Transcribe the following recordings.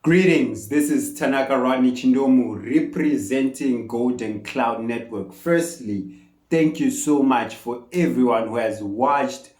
Greetings, this is Tanaka Rodney Chindomu representing Golden Cloud Network. Firstly, thank you so much for everyone who has watched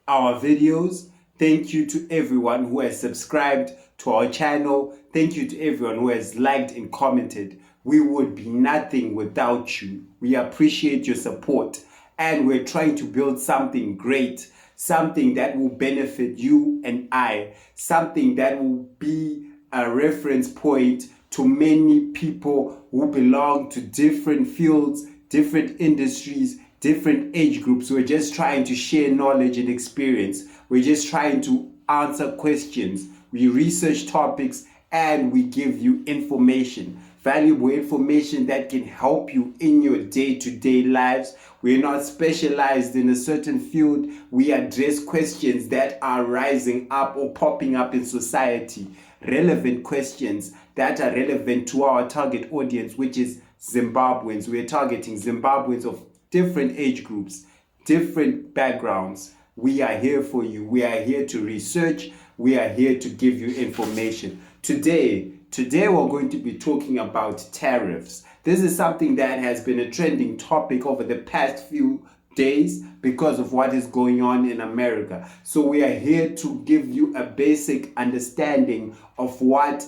our videos. Thank you to everyone who has subscribed to our channel. Thank you to everyone who has liked and commented. We would be nothing without you. We appreciate your support and we're trying to build something great, something that will benefit you and I, something that will be a reference point to many people who belong to different fields, different industries, different age groups. We're just trying to share knowledge and experience. We're just trying to answer questions. We research topics and we give you information, valuable information that can help you in your day-to-day lives. We're not specialized in a certain field. We address questions that are rising up or popping up in society, relevant questions that are relevant to our target audience, which is Zimbabweans. We're targeting Zimbabweans of different age groups, different backgrounds. We are here for you. We are here to research. We are here to give you information. Today we're going to be talking about tariffs. This is something that has been a trending topic over the past few days because of what is going on in America. So we are here to give you a basic understanding of what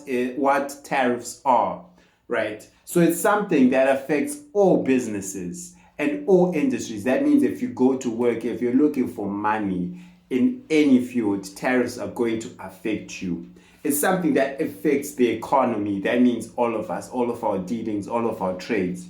tariffs are, right? So it's something that affects all businesses and all industries. That means if you go to work, if you're looking for money in any field, tariffs are going to affect you. It's something that affects the economy. That means all of us, all of our dealings, all of our trades.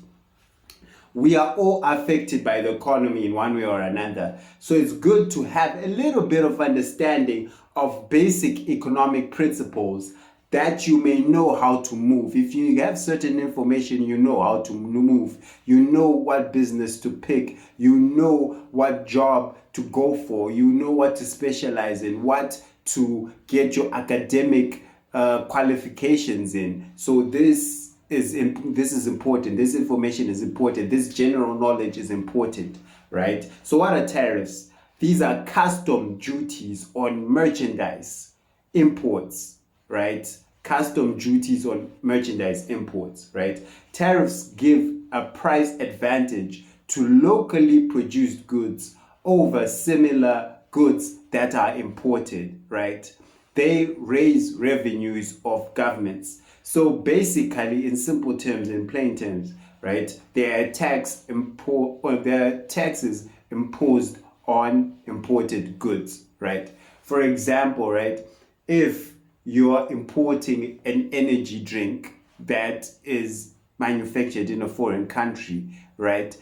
We are all affected by the economy in one way or another. So it's good to have a little bit of understanding of basic economic principles that you may know how to move. If you have certain information, you know how to move. You know what business to pick. You know what job to go for. You know what to specialize in, what to get your academic qualifications in. So this is important. This information is important. This general knowledge is important, right? So what are tariffs? These are custom duties on merchandise imports, right? Custom duties on merchandise imports, right? Tariffs give a price advantage to locally produced goods over similar goods that are imported, right? They raise revenues of governments. So basically, in simple terms, in plain terms, right, there are taxes imposed on imported goods, right? For example, right, if you're importing an energy drink that is manufactured in a foreign country, right?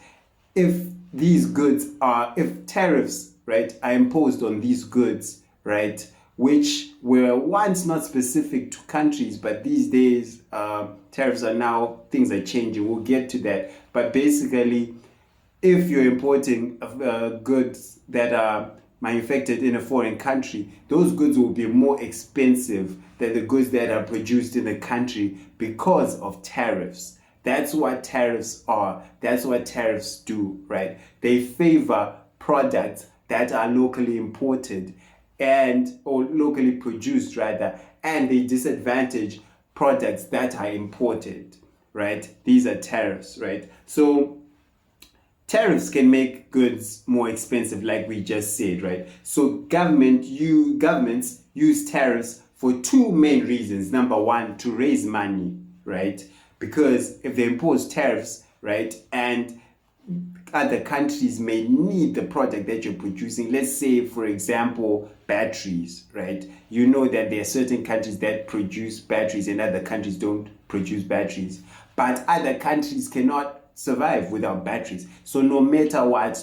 If tariffs, right, are imposed on these goods, right, which were once not specific to countries, but these days tariffs are now, things are changing. We'll get to that. But basically, if you're importing goods that are manufactured in a foreign country, those goods will be more expensive than the goods that are produced in the country because of tariffs. That's what tariffs are. That's what tariffs do, right? They favor products that are locally imported or locally produced rather, and they disadvantage products that are imported, right? These are tariffs, right? So tariffs can make goods more expensive, like we just said, right? So governments use tariffs for two main reasons. Number one, to raise money, right? Because if they impose tariffs, right, and other countries may need the product that you're producing. Let's say, for example, batteries, right? You know that there are certain countries that produce batteries and other countries don't produce batteries. But other countries cannot survive without batteries. So no matter what,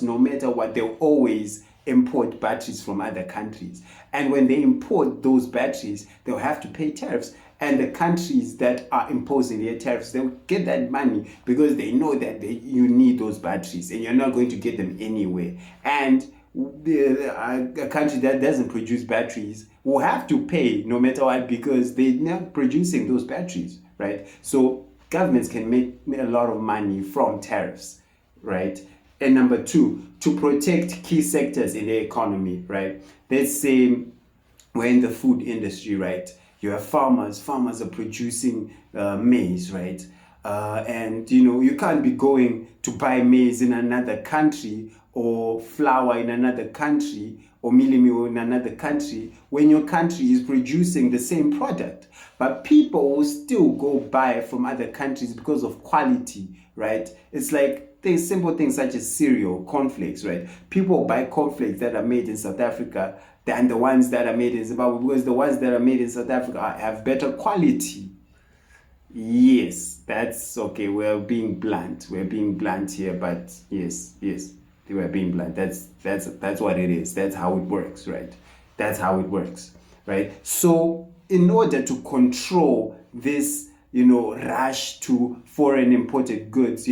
they'll always import batteries from other countries. And when they import those batteries, they'll have to pay tariffs. And the countries that are imposing their tariffs, they'll get that money because they know that you need those batteries and you're not going to get them anywhere. And a country that doesn't produce batteries will have to pay no matter what because they're not producing those batteries, right? So governments can make a lot of money from tariffs, right? And number two, to protect key sectors in the economy, right? Let's say we're in the food industry, right? You have farmers. Farmers are producing maize, right? And you can't be going to buy maize in another country or flour in another country or meal in another country when your country is producing the same product. But people will still go buy from other countries because of quality, right? It's like things, simple things such as cereal, cornflakes, right? People buy cornflakes that are made in South Africa than the ones that are made in Zimbabwe because the ones that are made in South Africa have better quality. Yes, that's okay. We're being blunt. We're being blunt here, but yes, we're being blunt. That's what it is. That's how it works, right? That's how it works, right? So, in order to control this, rush to foreign imported goods,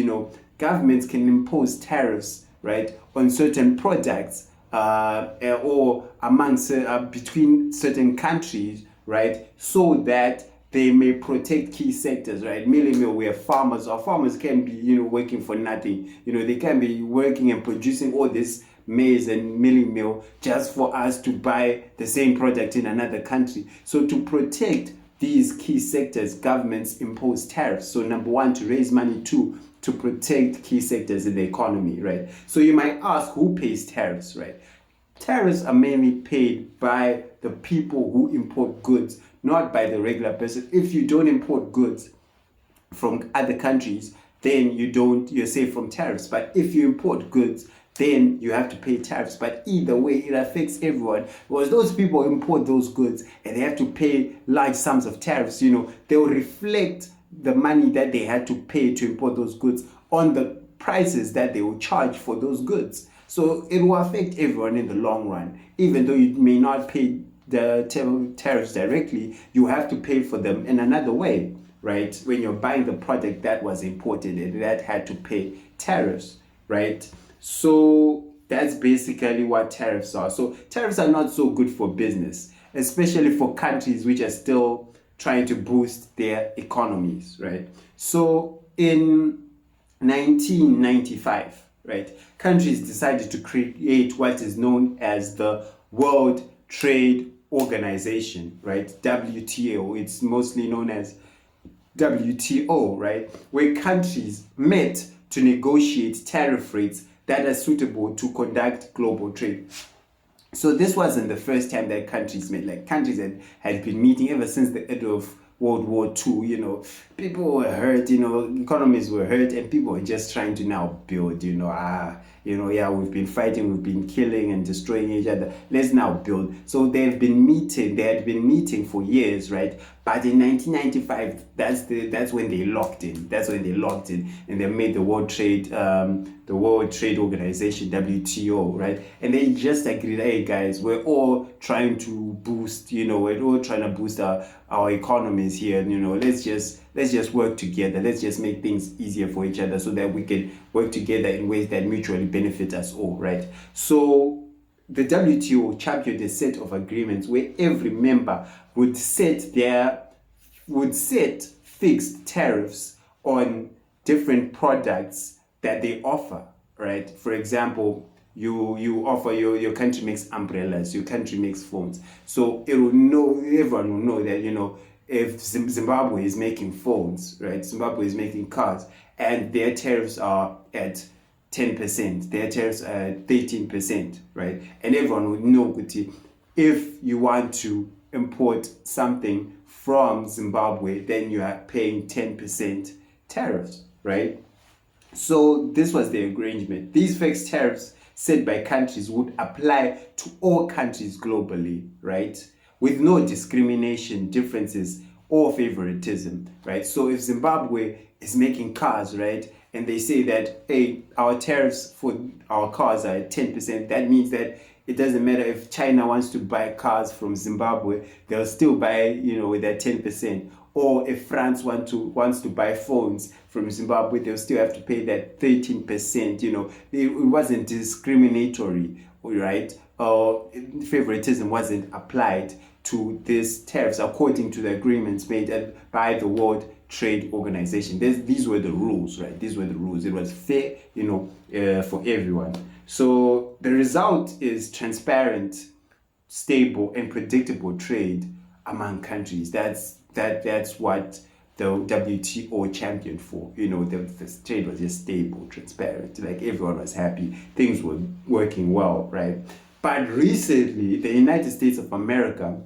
governments can impose tariffs, right, on certain products, or amongst between certain countries, right, so that they may protect key sectors, right? Mainly where farmers, our farmers can be, working for nothing. They can be working and producing all this maize and milling meal just for us to buy the same product in another country. So to protect these key sectors, governments impose tariffs. So number one, to raise money. Two, to protect key sectors in the economy, right? So you might ask, who pays tariffs, right? Tariffs are mainly paid by the people who import goods, not by the regular person. If you don't import goods from other countries, then you're safe from tariffs. But if you import goods, then you have to pay tariffs. But either way, it affects everyone because those people import those goods and they have to pay large sums of tariffs. They'll reflect the money that they had to pay to import those goods on the prices that they will charge for those goods. So it will affect everyone in the long run. Even though you may not pay the tariffs directly, you have to pay for them in another way, right? When you're buying the product that was imported and that had to pay tariffs, right? So that's basically what tariffs are. So tariffs are not so good for business, especially for countries which are still trying to boost their economies, right? So in 1995, right, countries decided to create what is known as the World Trade Organization, right? WTO. It's mostly known as WTO, right? Where countries met to negotiate tariff rates that are suitable to conduct global trade. So this wasn't the first time that countries met. Like countries had been meeting ever since the end of World War II. People were hurt, economies were hurt, and people were just trying to now build, we've been fighting, we've been killing and destroying each other. Let's now build. So they had been meeting for years, right? But in 1995, that's when they locked in. That's when they locked in, and they made the World Trade Organization, WTO, right? And they just agreed, hey guys, we're all trying to boost, we're all trying to boost our economies here. Let's just work together. Let's just make things easier for each other so that we can work together in ways that mutually benefit us all, right? So the WTO championed a set of agreements where every member would set fixed tariffs on different products that they offer, right? For example, you offer your country makes umbrellas, your country makes phones. So everyone will know that if Zimbabwe is making phones, right? Zimbabwe is making cars, and their tariffs are at 10%, their tariffs are at 13%, right? And everyone would know, if you want to import something from Zimbabwe, then you are paying 10% tariffs, right? So this was the arrangement. These fixed tariffs set by countries would apply to all countries globally, right? With no discrimination, differences, or favoritism, right? So if Zimbabwe is making cars, right, and they say that, hey, our tariffs for our cars are at 10%, that means that it doesn't matter if China wants to buy cars from Zimbabwe, they'll still buy, with their 10%. Or if France wants to buy phones from Zimbabwe, they'll still have to pay that 13%. It wasn't discriminatory, right? Favoritism wasn't applied to these tariffs according to the agreements made by the World Trade Organization. These were the rules, right? These were the rules. It was fair, for everyone. So the result is transparent, stable, and predictable trade among countries. That's what the WTO championed for. The trade was just stable, transparent, like everyone was happy, things were working well, right? But recently, the United States of America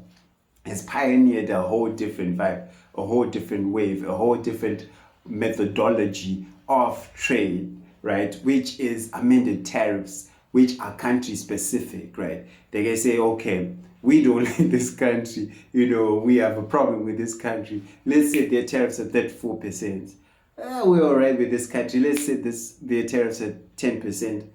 has pioneered a whole different vibe, a whole different wave, a whole different methodology of trade, right? Which is amended tariffs, which are country specific, right? They can say, okay, we don't like this country, we have a problem with this country. Let's say their tariffs are 34%. We're all right with this country. Let's say their tariffs are 10%.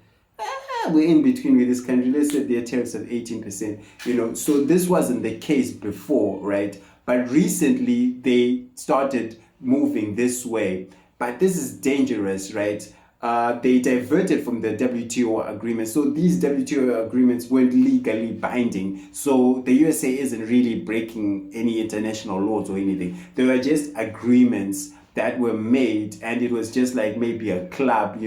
We're in between with this country. Let's say their tariffs at 18%. So this wasn't the case before, right? But recently they started moving this way. But this is dangerous, right? They diverted from the WTO agreement. So these WTO agreements weren't legally binding. So the USA isn't really breaking any international laws or anything. They were just agreements that were made, and it was just like maybe a club,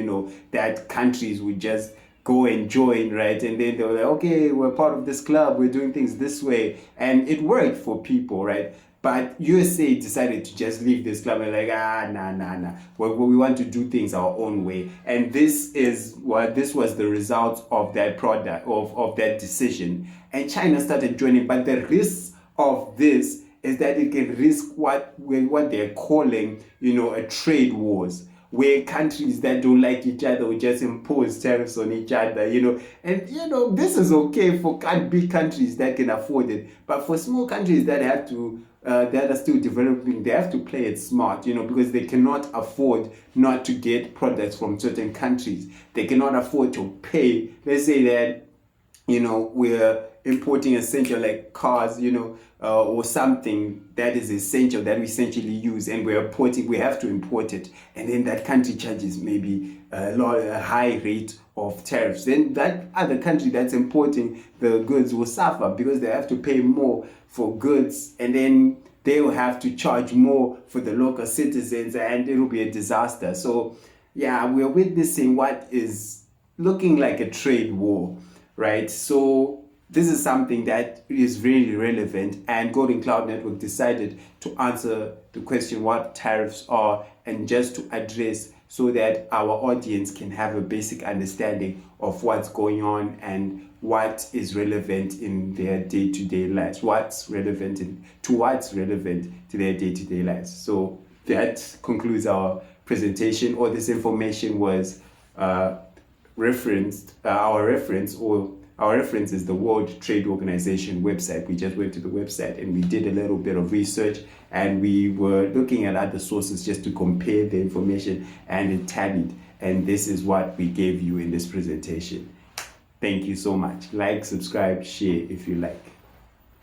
that countries would just go and join, right? And then they were like, okay, we're part of this club, we're doing things this way. And it worked for people, right? But USA decided to just leave this club and like, nah. We want to do things our own way. And this was the result of that product, of that decision. And China started joining. But the risk of this is that it can risk what they're calling, a trade wars, where countries that don't like each other will just impose tariffs on each other, and this is okay for big countries that can afford it, but for small countries that have to that are still developing, they have to play it smart, because they cannot afford not to get products from certain countries. They cannot afford to pay. Let's say that we're importing essential like cars, or something that is essential that we essentially use, and we have to import it, and then that country charges maybe a high rate of tariffs. Then that other country that's importing the goods will suffer because they have to pay more for goods, and then they will have to charge more for the local citizens, and it will be a disaster. So yeah, we're witnessing what is looking like a trade war, right? So this is something that is really relevant, and Golden Cloud Network decided to answer the question what tariffs are, and just to address so that our audience can have a basic understanding of what's going on and what is relevant in their day-to-day lives, what's relevant to their day-to-day lives. So that concludes our presentation. All this information was referenced, our reference is the World Trade Organization website. We just went to the website and we did a little bit of research, and we were looking at other sources just to compare the information, and it tallied. And this is what we gave you in this presentation. Thank you so much. Like, subscribe, share if you like.